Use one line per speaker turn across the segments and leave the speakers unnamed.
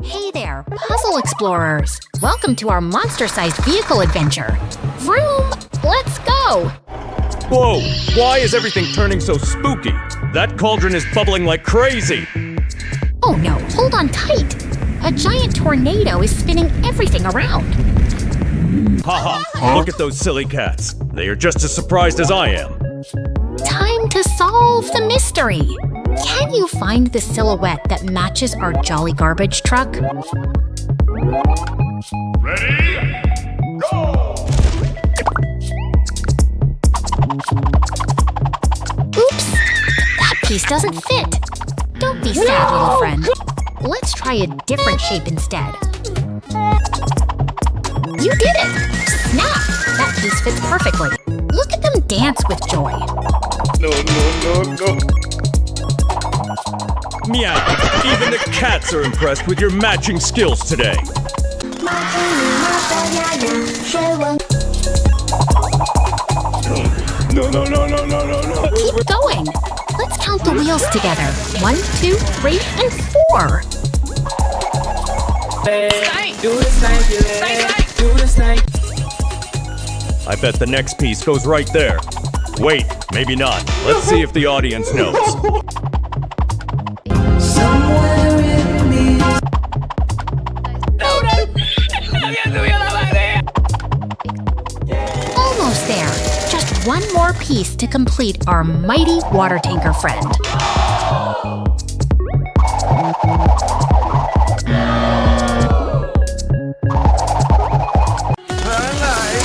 Hey there, puzzle explorers! Welcome to our monster-sized vehicle adventure. Vroom! Let's go!
Whoa! Why is everything turning so spooky? That cauldron is bubbling like crazy!
Oh no, hold on tight! A giant tornado is spinning everything around.
Haha! Look at those silly cats. They are just as surprised as I am.
Time to solve the mystery! Can you find the silhouette that matches our jolly garbage truck?
Ready? Go!
Oops! That piece doesn't fit! Don't be sad, little friend. Let's try a different shape instead. You did it! Snap! That piece fits perfectly. Look at them dance with joy.
No.
Meow! Even the cats are impressed with your matching skills today.
No.
Keep going. Let's count the wheels together. 1, 2, 3, and 4.
I bet the next piece goes right there. Wait, maybe not. Let's see if the audience knows.
Almost there. Just one more piece to complete our mighty water tanker friend.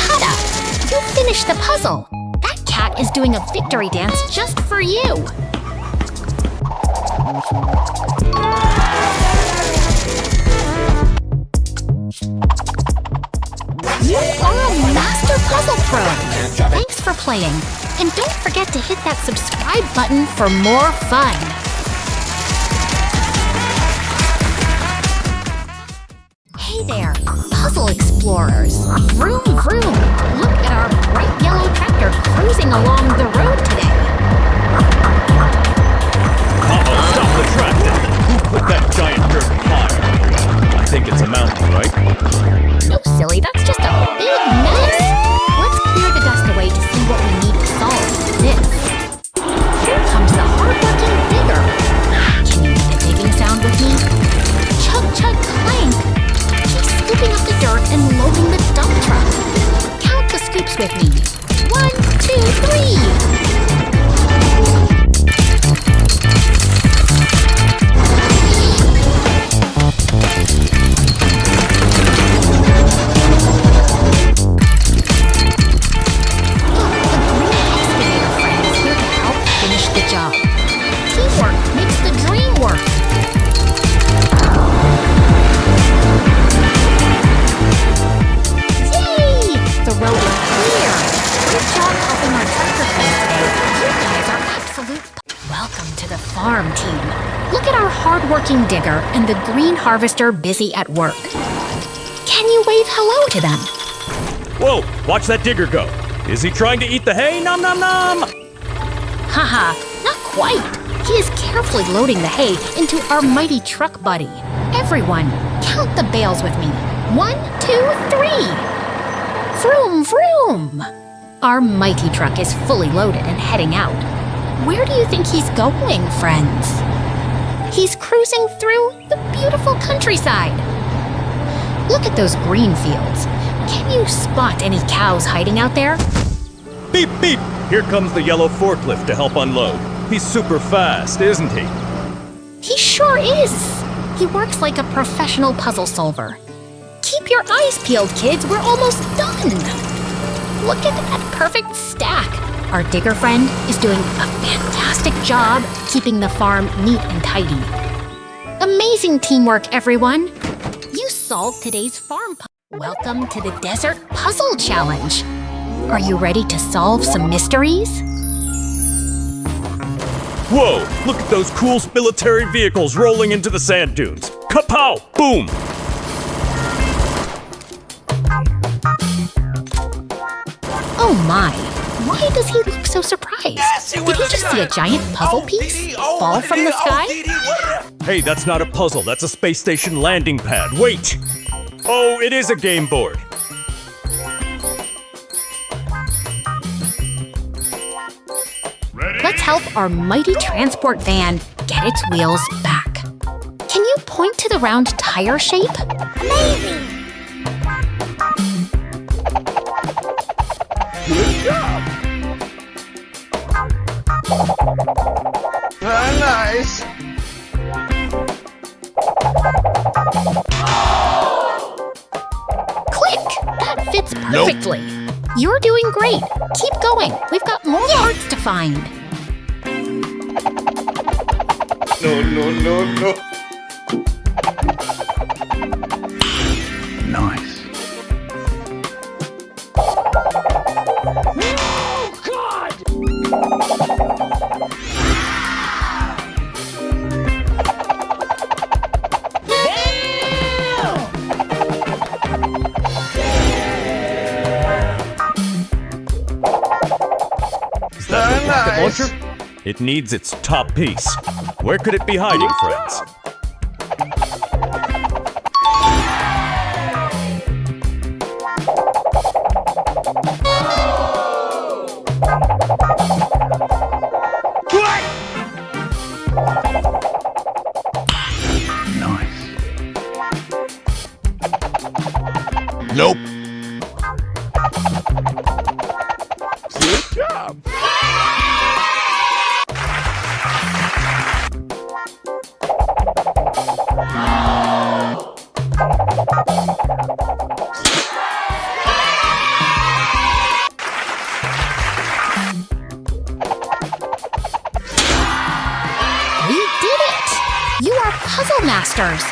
Ta-da! You finished the puzzle. That cat is doing a victory dance just for you. You are a master puzzle pro! Thanks for playing, and don't forget to hit that subscribe button for more fun! Hey there, puzzle explorers! Vroom vroom! Look at our bright yellow tractor cruising along the road today!
Uh-oh, stop the tractor! Who put that giant dirt pile? I think it's a mountain, right?
No, silly, that's just a big mess! Let's clear the dust away to see what we need to solve this. Here comes the hard-working digger. Can you make the digging sound with me? Chug, chug, clank! He's scooping up the dirt and loading the dump truck. Count the scoops with me. 1, 2, 3! Farm team. Look at our hard-working digger and the green harvester busy at work. Can you wave hello to them?
Whoa, watch that digger go. Is he trying to eat the hay? Nom nom nom!
Haha, not quite. He is carefully loading the hay into our mighty truck buddy. Everyone, count the bales with me. 1, 2, 3! Vroom, vroom! Our mighty truck is fully loaded and heading out. Where do you think he's going, friends? He's cruising through the beautiful countryside. Look at those green fields. Can you spot any cows hiding out there?
Beep, beep! Here comes the yellow forklift to help unload. He's super fast, isn't he?
He sure is! He works like a professional puzzle solver. Keep your eyes peeled, kids. We're almost done! Look at that perfect stack. Our digger friend is doing a fantastic job keeping the farm neat and tidy. Amazing teamwork, everyone! You solved today's farm puzzle. Welcome to the Desert Puzzle Challenge. Are you ready to solve some mysteries?
Whoa! Look at those cool military vehicles rolling into the sand dunes. Kapow! Boom!
Oh my! Why does he look so surprised? Did he just see a giant puzzle piece fall from the sky?
Hey, that's not a puzzle. That's a space station landing pad. Wait! Oh, it is a game board.
Ready?
Let's help our mighty transport van get its wheels back. Can you point to the round tire shape?
Amazing!
Good job.
Nice!
Click! That fits perfectly. You're doing great. Keep going. We've got more parts to find.
No, no, no, no.
Nice.
Is that the rocket
Nice.
launcher? It needs its top piece. Where could it be hiding, friends?
Nice.
Nope. Good job.
We did it! You are puzzle masters.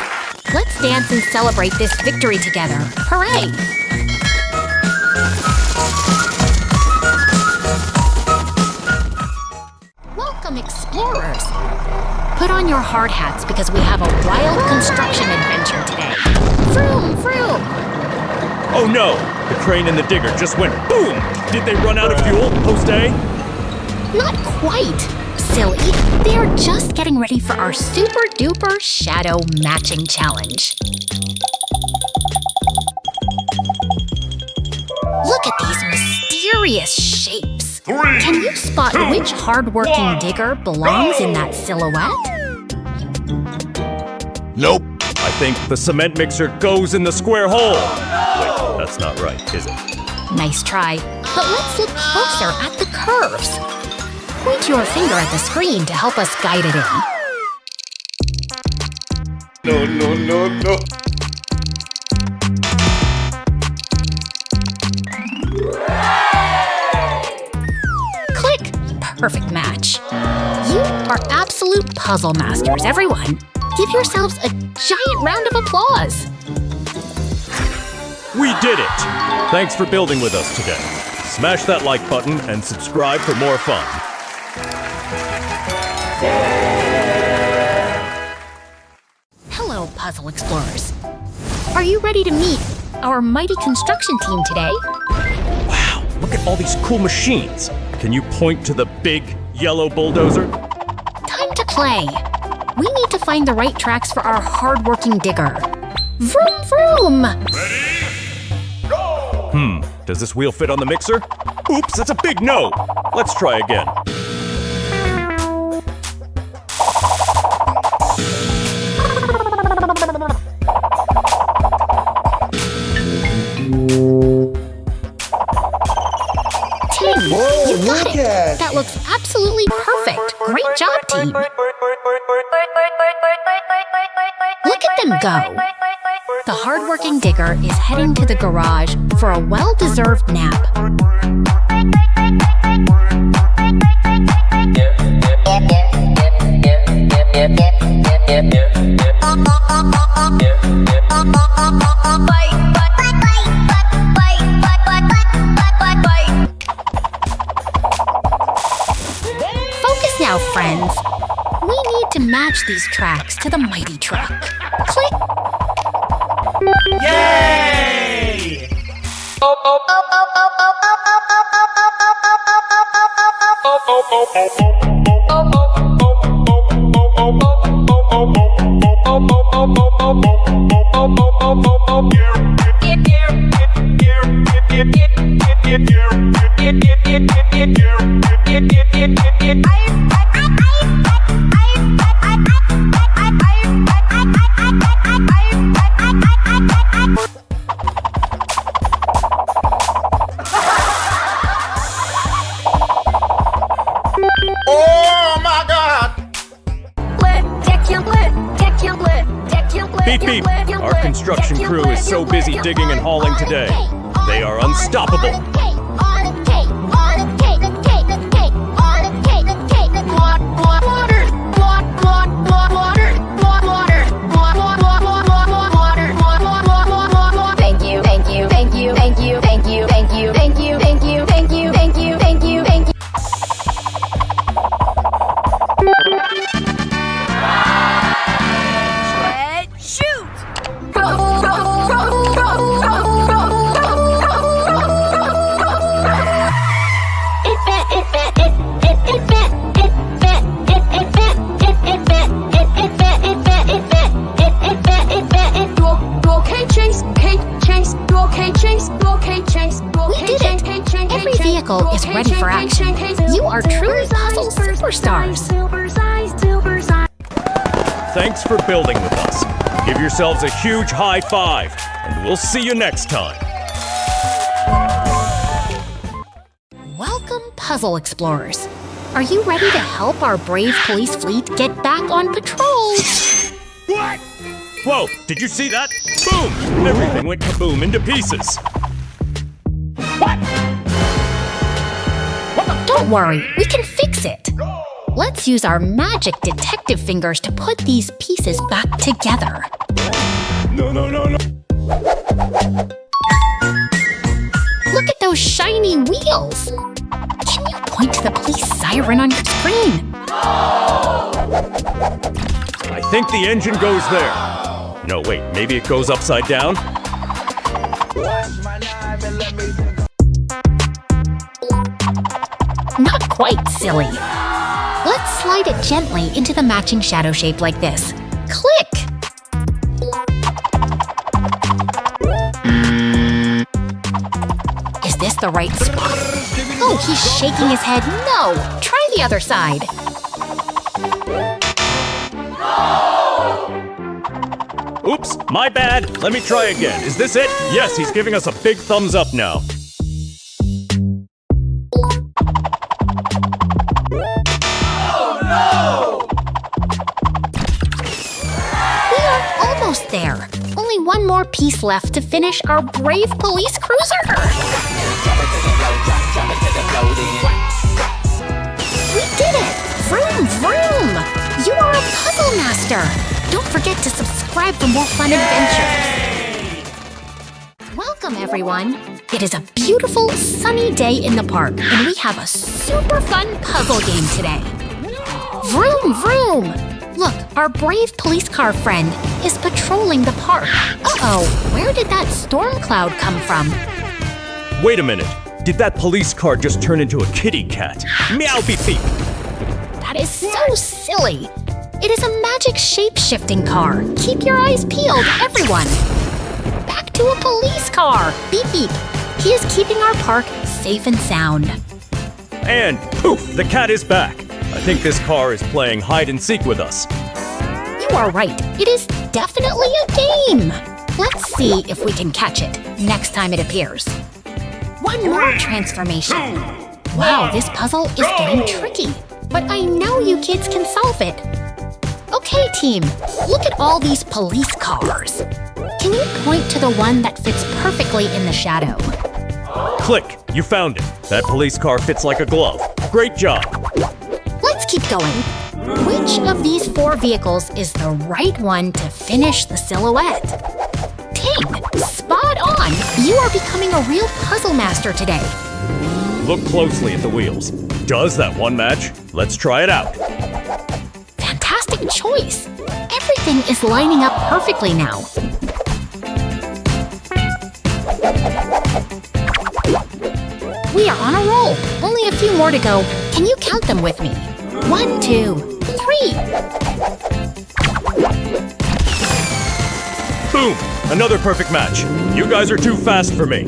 Let's dance and celebrate this victory together. Hooray! Welcome, explorers. Put on your hard hats because we have a wild construction adventure today. Vroom, vroom.
Oh no! The crane and the digger just went boom! Did they run out of fuel, post A?
Not quite. Silly. They are just getting ready for our super duper shadow matching challenge. Look at these mysterious shapes.
Three,
Can you spot
two,
which hardworking
one,
digger belongs in
go!
that silhouette?
Nope. I think the cement mixer goes in the square hole. Wait, that's not right, is it?
Nice try. But let's look closer at the curves. Point your finger at the screen to help us guide it in.
no, no, no, no.
Click! Perfect match. You are absolute puzzle masters, everyone. Give yourselves a giant round of applause.
We did it! Thanks for building with us today. Smash that like button and subscribe for more fun.
Hello, puzzle explorers. Are you ready to meet our mighty construction team today?
Wow, look at all these cool machines. Can you point to the big yellow bulldozer?
Time to play. We need to find the right tracks for our hardworking digger. Vroom, vroom!
Ready? Go!
Does this wheel fit on the mixer? Oops, that's a big no! Let's try again.
Tim,
Whoa,
you got
look
it.
at-
That looks absolutely perfect. Great job, team. Look at them go. The hardworking digger is heading to the garage for a well-deserved nap. Focus now, friends. We need to match these tracks to the mighty truck. Click.
Yay!
Oh, Oh my God!
Beep beep! Our construction crew is so busy digging and hauling today. They are unstoppable.
Every vehicle is ready for action. You are true puzzle superstars.
Thanks for building with us. Give yourselves a huge high five, and we'll see you next time.
Welcome, puzzle explorers. Are you ready to help our brave police fleet get back on patrol?
What? Whoa, did you see that? Boom! Everything went kaboom into pieces.
Don't worry, we can fix it. Let's use our magic detective fingers to put these pieces back together.
No.
Look at those shiny wheels. Can you point to the police siren on your screen?
I think the engine goes there. No, wait, maybe it goes upside down?
Not quite, silly. Let's slide it gently into the matching shadow shape like this. Click! Is this the right spot? Oh, he's shaking his head. No! Try the other side.
Oops, my bad. Let me try again. Is this it? Yes, he's giving us a big thumbs up now.
Almost there. Only one more piece left to finish our brave police cruiser. We did it! Vroom, vroom! You are a puzzle master! Don't forget to subscribe for more fun adventures. Welcome, everyone. It is a beautiful, sunny day in the park, and we have a super fun puzzle game today. Vroom, vroom! Look, our brave police car friend is patrolling the park. Uh-oh, where did that storm cloud come from?
Wait a minute. Did that police car just turn into a kitty cat? Meow beep beep.
That is so silly. It is a magic shape-shifting car. Keep your eyes peeled, everyone. Back to a police car. Beep beep. He is keeping our park safe and sound.
And poof, the cat is back. I think this car is playing hide and seek with us.
You are right. It is definitely a game. Let's see if we can catch it next time it appears. One more transformation. Wow, this puzzle is getting tricky, but I know you kids can solve it. Okay, team, look at all these police cars. Can you point to the one that fits perfectly in the shadow?
Click, you found it. That police car fits like a glove. Great job.
Let's keep going. Which of these four vehicles is the right one to finish the silhouette? Ting! Spot on! You are becoming a real puzzle master today.
Look closely at the wheels. Does that one match? Let's try it out.
Fantastic choice! Everything is lining up perfectly now. We are on a roll. Only a few more to go. Can you count them with me? 1, 2, 3.
Boom! Another perfect match. You guys are too fast for me.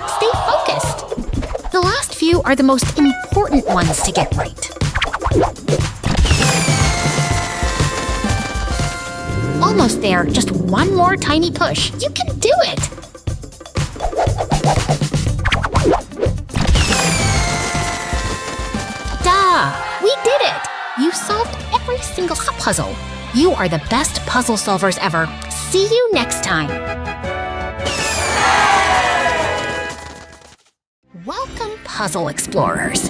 Stay focused. The last few are the most important ones to get right. Almost there. Just one more tiny push. You can do it. Ta-da! We did it! You solved every single puzzle. You are the best puzzle solvers ever. See you next time. Welcome, puzzle explorers.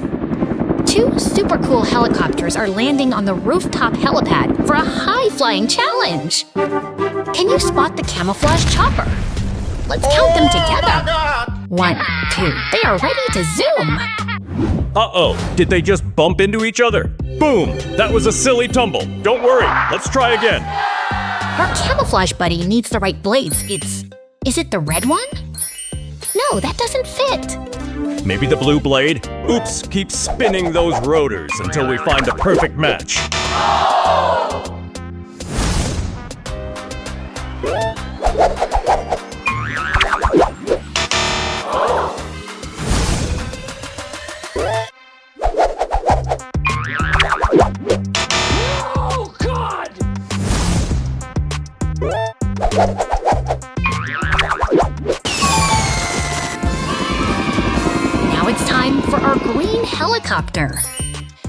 2 super cool helicopters are landing on the rooftop helipad for a high-flying challenge. Can you spot the camouflage chopper? Let's count them together. 1, 2. They are ready to zoom.
Uh-oh, did they just bump into each other? Boom! That was a silly tumble. Don't worry, let's try again.
Our camouflage buddy needs the right blades. Is it the red one? No, that doesn't fit.
Maybe the blue blade? Oops, keep spinning those rotors until we find the perfect match.
Oh, God!
Now it's time for our green helicopter.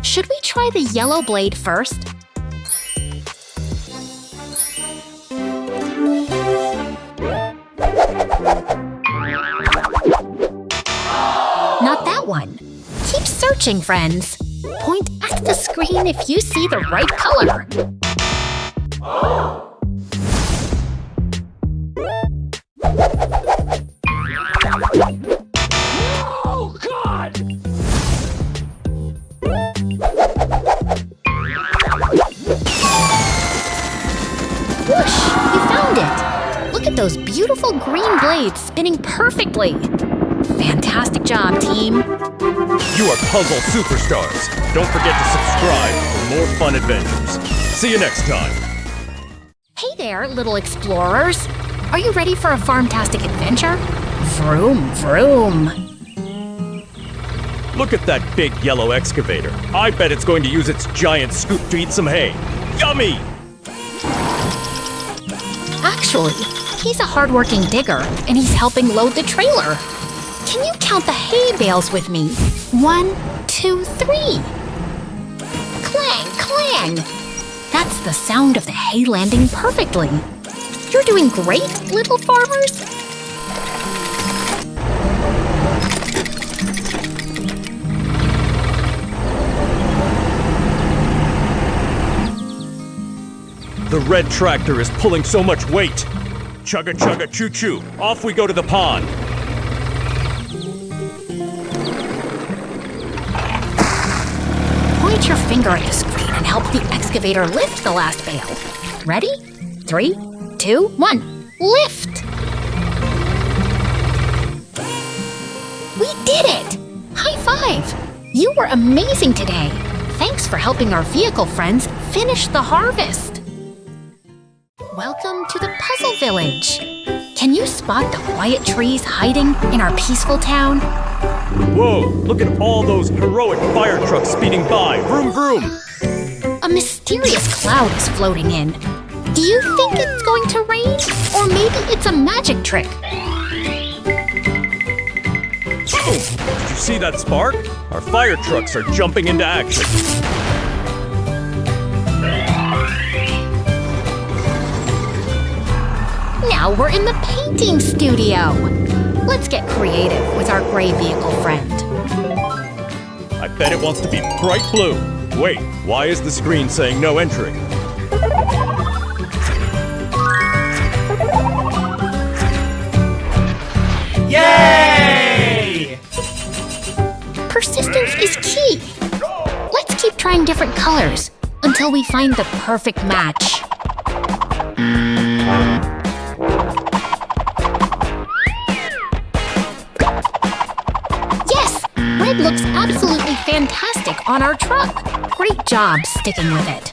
Should we try the yellow blade first? Not that one. Keep searching, friends. Point at the screen if you see the right color.
Oh, God!
Whoosh! You found it! Look at those beautiful green blades spinning perfectly. Fantastic job, team.
You are puzzle superstars. Don't forget to subscribe for more fun adventures. See you next time.
Hey there, little explorers. Are you ready for a farmtastic adventure? Vroom, vroom.
Look at that big yellow excavator. I bet it's going to use its giant scoop to eat some hay. Yummy!
Actually, he's a hardworking digger, and he's helping load the trailer. Can you count the hay bales with me? 1, 2, 3. Clang, clang. That's the sound of the hay landing perfectly. You're doing great, little farmers.
The red tractor is pulling so much weight. Chugga chugga choo choo. Off we go to the pond.
Point your finger at the screen and help the excavator lift the last bale. Ready? 3, 2, 1. Lift! We did it! High five! You were amazing today. Thanks for helping our vehicle friends finish the harvest. Welcome to the Puzzle Village. Can you spot the quiet trees hiding in our peaceful town?
Whoa, look at all those heroic fire trucks speeding by. Vroom vroom.
A mysterious cloud is floating in. Do you think it's going to rain? Or maybe it's a magic trick?
Boom! Did you see that spark? Our fire trucks are jumping into action.
Now we're in the painting studio. Let's get creative with our gray vehicle friend.
I bet it wants to be bright blue. Wait, why is the screen saying no entry?
Yay!
Persistence is key. Let's keep trying different colors until we find the perfect match. Yes, red looks absolutely fantastic stick on our truck. Great job sticking with it.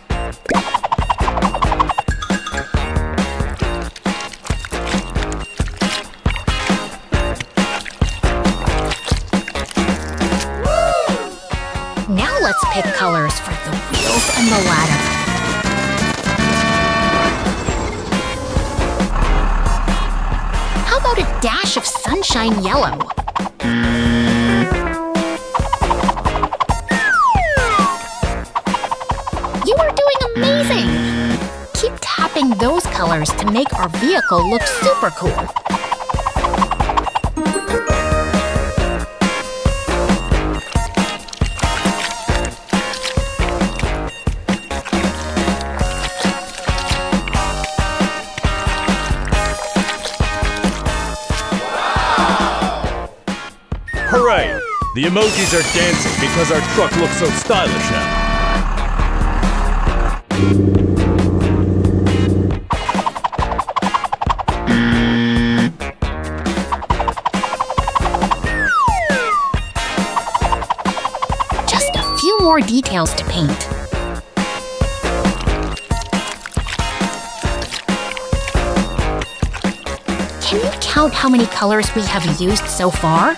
Now let's pick colors for the wheels and the ladder. How about a dash of sunshine yellow? You are doing amazing! Keep tapping those colors to make our vehicle look super cool.
Hooray! The emojis are dancing because our truck looks so stylish now.
Just a few more details to paint. Can you count how many colors we have used so far?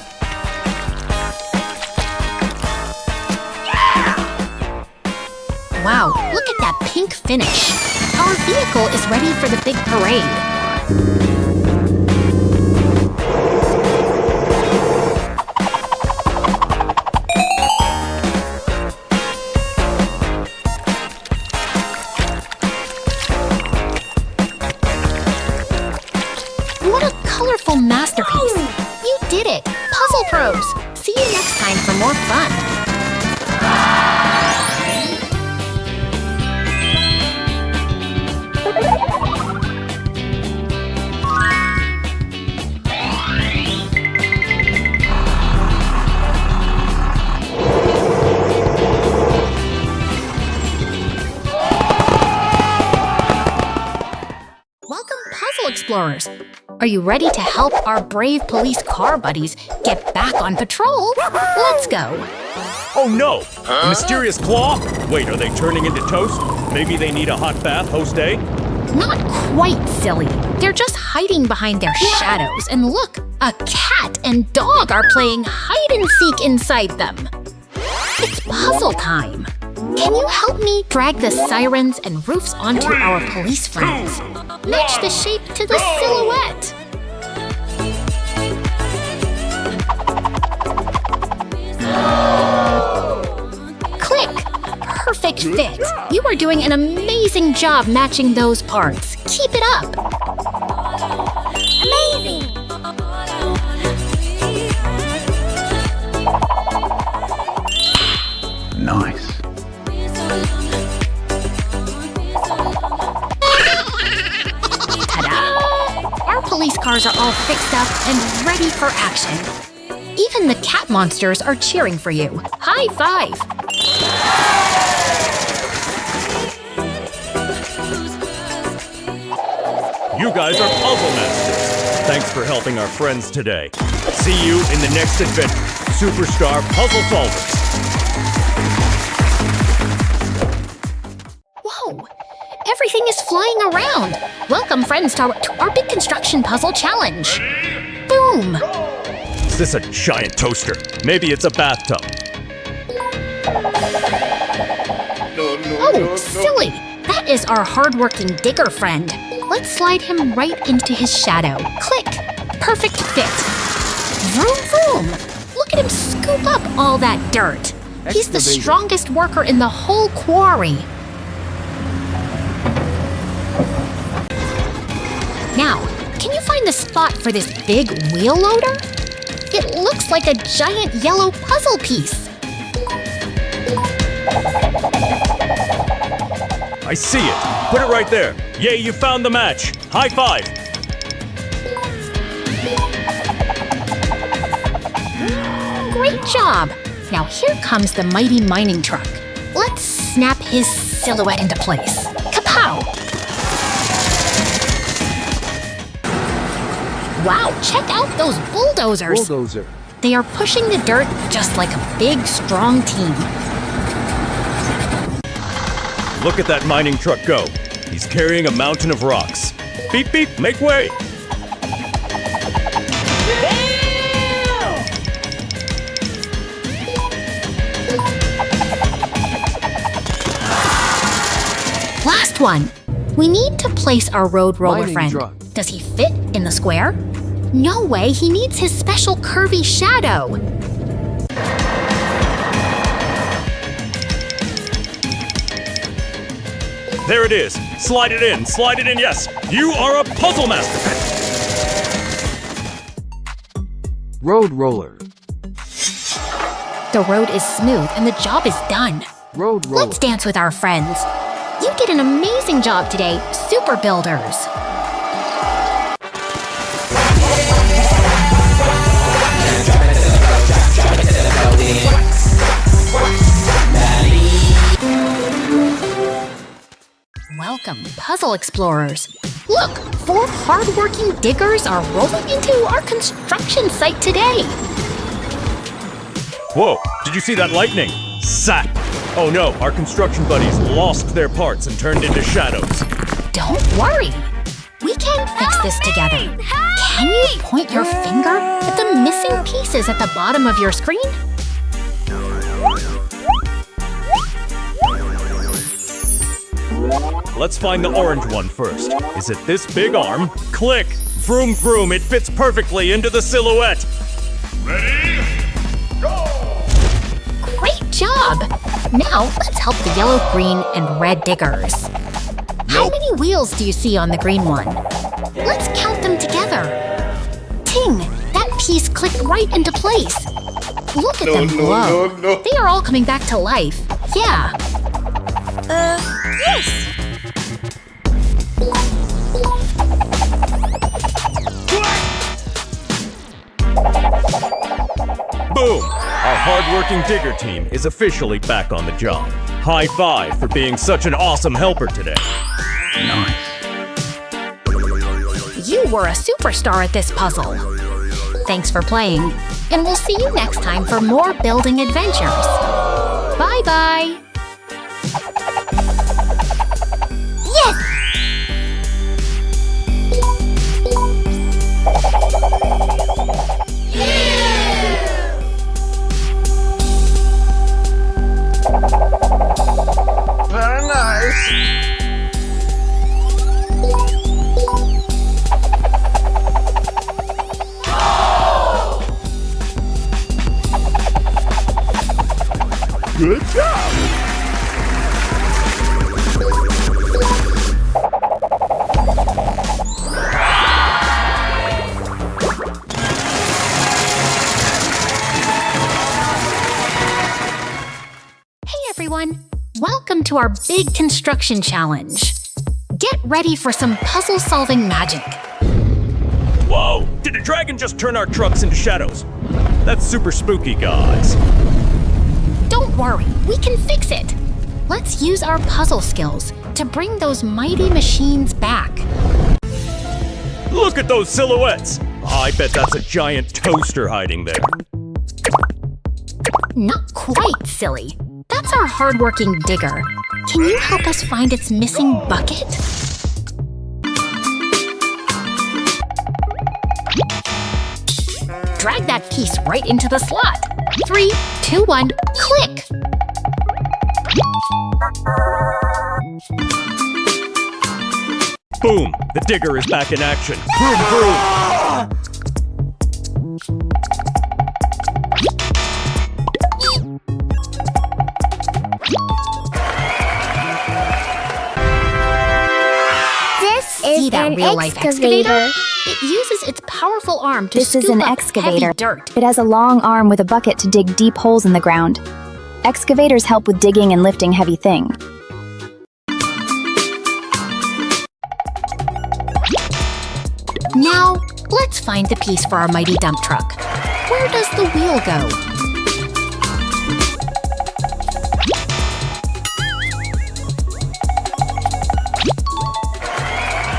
Wow, look at that pink finish. Our vehicle is ready for the big parade. What a colorful masterpiece. You did it, Puzzle Pros. See you next time for more fun. Welcome, Puzzle Explorers! Are you ready to help our brave police car buddies get back on patrol? Let's go!
Oh no! A mysterious claw? Wait, are they turning into toast? Maybe they need a hot bath, host A?
Not quite, silly. They're just hiding behind their shadows. And look, a cat and dog are playing hide and seek inside them. It's puzzle time. Can you help me drag the sirens and roofs onto our police friends? Match the shape to the silhouette. Click! Perfect fit. You are doing an amazing job matching those parts. Keep it up.
Amazing!
Nice.
Ta-da! Our police cars are all fixed up and ready for action. Even the cat monsters are cheering for you. High five!
You guys are puzzle masters. Thanks for helping our friends today. See you in the next adventure. Superstar Puzzle Solvers.
Whoa! Everything is flying around. Welcome, friends, to our big construction puzzle challenge. Boom!
Is this a giant toaster? Maybe it's a bathtub.
Oh, silly! That is our hardworking digger friend. Let's slide him right into his shadow. Click! Perfect fit. Vroom vroom! Look at him scoop up all that dirt. He's the strongest worker in the whole quarry. Now, can you find the spot for this big wheel loader? It looks like a giant yellow puzzle piece.
I see it. Put it right there. Yay, you found the match. High five.
Great job. Now here comes the mighty mining truck. Let's snap his silhouette into place. Kapow! Wow, check out those bulldozers.
Bulldozer.
They are pushing the dirt just like a big, strong team.
Look at that mining truck go. He's carrying a mountain of rocks. Beep beep, make way!
Last one. We need to place our road roller
Mining
friend.
truck.
Does he fit in the square? No way, he needs his special curvy shadow.
There it is. Slide it in, yes. You are a puzzle master.
Road roller.
The road is smooth and the job is done.
Road roller.
Let's dance with our friends. You did an amazing job today, Super Builders. Welcome, puzzle explorers. Look, 4 hardworking diggers are rolling into our construction site today.
Whoa, did you see that lightning? Sat! Oh no, our construction buddies lost their parts and turned into shadows.
Don't worry. We can fix this together. Can you point your finger at the missing pieces at the bottom of your screen?
Let's find the orange one first. Is it this big arm? Click! Vroom vroom, it fits perfectly into the silhouette.
Great job! Now, let's help the yellow, green, and red diggers. How many wheels do you see on the green one? Let's count them together. Ting! That piece clicked right into place. Look at them glow. They are all coming back to life. Yeah. Yes!
Boom! Our hardworking digger team is officially back on the job. High five for being such an awesome helper today.
You were a superstar at this puzzle. Thanks for playing, and we'll see you next time for more building adventures. Bye-bye! Yes!
Very nice.
Good job!
Hey everyone! Welcome to our big construction challenge. Get ready for some puzzle-solving magic.
Whoa! Did a dragon just turn our trucks into shadows? That's super spooky, guys.
Don't worry, we can fix it. Let's use our puzzle skills to bring those mighty machines back.
Look at those silhouettes! I bet that's a giant toaster hiding there.
Not quite, silly. That's our hardworking digger. Can you help us find its missing bucket? Drag that piece right into the slot. 3, 2, 1, click!
Boom! The digger is back in action. Vroom vroom!
See that real-life excavator? It uses its powerful arm to
This is
scoop
an
up
excavator.
heavy dirt.
It has a long arm with a bucket to dig deep holes in the ground. Excavators help with digging and lifting heavy things.
Now, let's find the piece for our mighty dump truck. Where does the wheel go?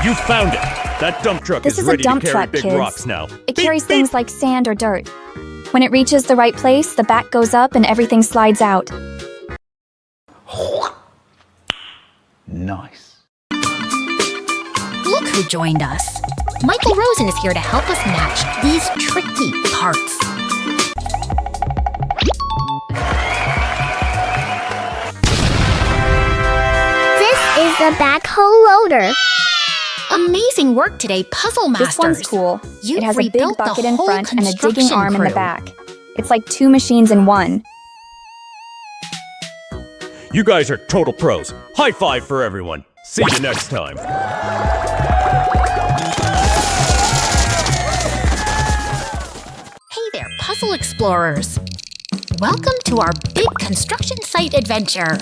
You found it! That dump truck
This is a
ready
dump
to carry
truck,
big
kids.
rocks now.
It
Beep,
carries
beep.
things like sand or dirt. When it reaches the right place, the back goes up and everything slides out.
Nice.
Look who joined us. Michael Rosen is here to help us match these tricky parts.
This is the backhoe loader.
Amazing work today, Puzzle Masters.
This one's cool.
You've
It has a big
rebuilt the
bucket in
whole
front and a digging
construction
arm in the
crew.
back. It's like two machines in one.
You guys are total pros. High five for everyone. See you next time.
Hey there, puzzle explorers. Welcome to our big construction site adventure.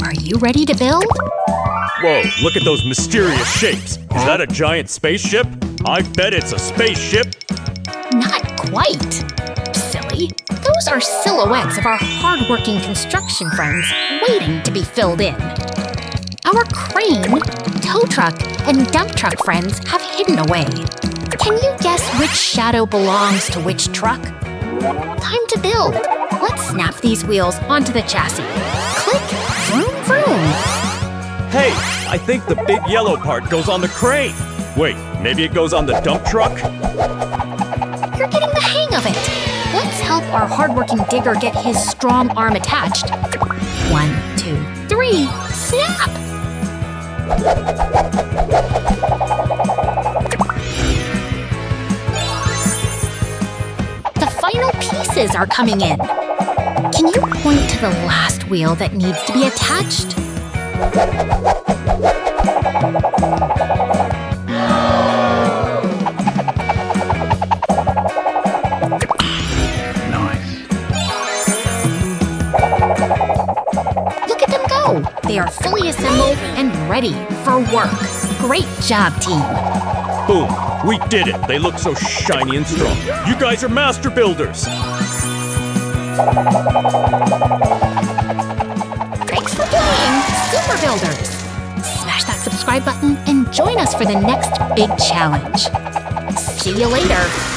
Are you ready to build?
Whoa, look at those mysterious shapes. Is that a giant spaceship? I bet it's a spaceship.
Not quite. Silly. Those are silhouettes of our hard-working construction friends waiting to be filled in. Our crane, tow truck, and dump truck friends have hidden away. Can you guess which shadow belongs to which truck? Time to build. Let's snap these wheels onto the chassis. Click, vroom, vroom.
Hey, I think the big yellow part goes on the crane. Wait, maybe it goes on the dump truck?
You're getting the hang of it. Let's help our hardworking digger get his strong arm attached. 1, 2, 3, snap! The final pieces are coming in. Can you point to the last wheel that needs to be attached? Look at them go! They are fully assembled and ready for work. Great job, team.
Boom, we did it. They look so shiny and strong. You guys are master builders.
Thanks for playing, Super Builders. Smash that subscribe button and join us for the next big challenge. See you later.